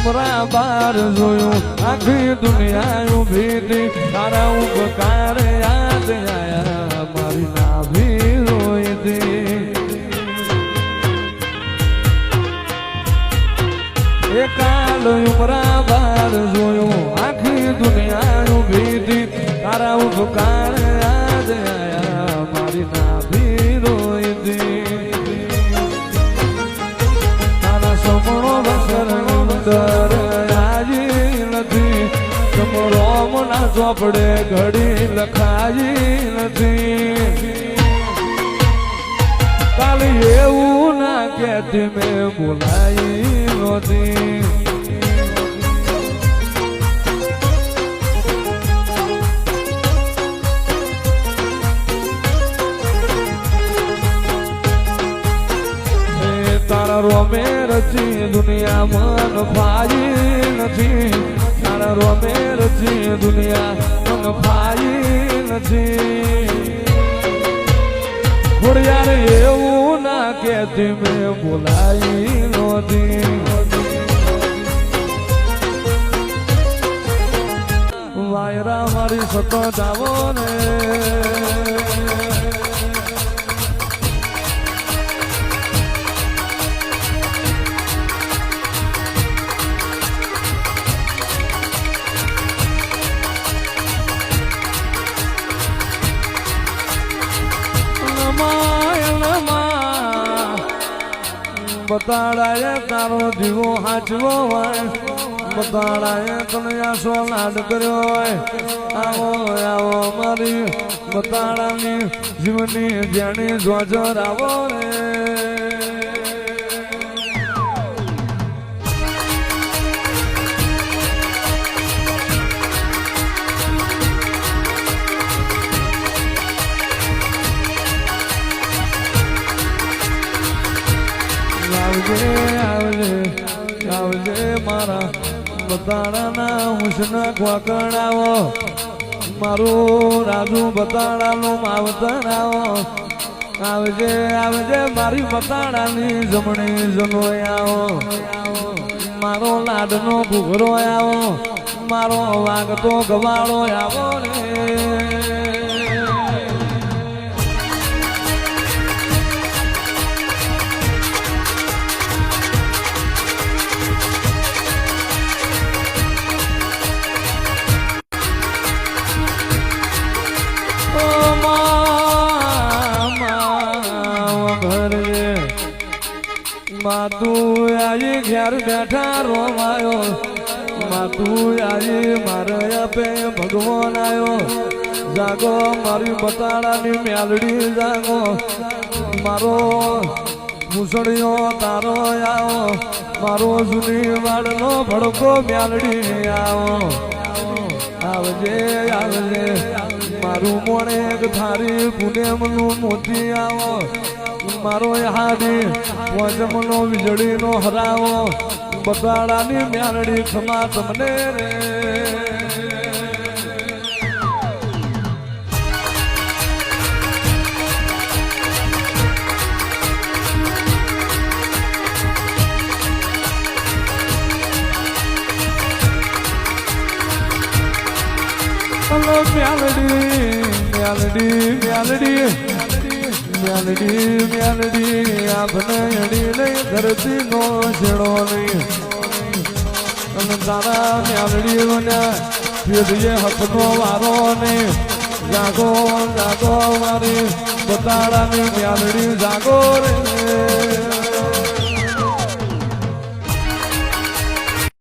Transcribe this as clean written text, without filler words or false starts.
ઉમરા બાર જોયું આખી દુનિયા ઉભી હતી તારા ઉપકાર યાદ આયા મારી નાભી રોઈ હતી એ કાલ ઉમરા બાર જોયું આખી દુનિયા ઉભી હતી તારા ઉપકાર યાદ આયા મારી નાભી રોઈ હતી તારા સમણો વસર અંદર આજી નથી સમરો મના ચોપડે ઘડી લખાઈ નથી કાલી એવું ના કહેતી મેં બોલાઈ નહોતી તારા રોમે રચી દુનિયા મન ફાઈ નથી તારા રોમે રચી દુનિયા મન ફાઈ નથી યાર એવું ના કહેતી મેં બોલાઈ નહોતી વાયરા મારી સતત આવો ને બતાડાએ તારો જીવો હાચવો હોય બતાડાએ તને આસો લાડ કર્યો હોય આવો આવો મારી બતાડાની જીવની જાણી જોજર આવો રે આવજે મારા બતાડાના હુસના ખોકણાવો મારું રાજુ બતાડાનું માવતર આવો આવજે આવજે મારી બતાડાની જમણી જનોય આવો મારો લાડનો ઘૂઘરો આવો મારો વાગતો ગવાળો આવો રે માતું આવી ઘેર બેઠા રોવાયો માતું આવી મારે આપે ભગવાન આવ્યો જાગો મારી બતાડાની મેલડી જાગો મારો મુસળિયો તારો આવો મારો જૂની વાળનો ભડકો મેલડી આવો આવજે આવજે મારું મોણે થારી પુણ્યમનું મોતી આવો મારો હાડી વજમનો વીજળીનો હરાવો બતાડાની મ્યાલડી ખમા તમને રે મ્યાલડી મ્યાલડી મ્યાલડી મ્યાલડી મ્યાલડી આપને અડી લઈ ધરતી નો છેડો નહીં અને તારા મ્યાલડી મને હકનો વારો નહીં જાગો જાગો મારી બતાડાની મ્યાલડી જાગો રે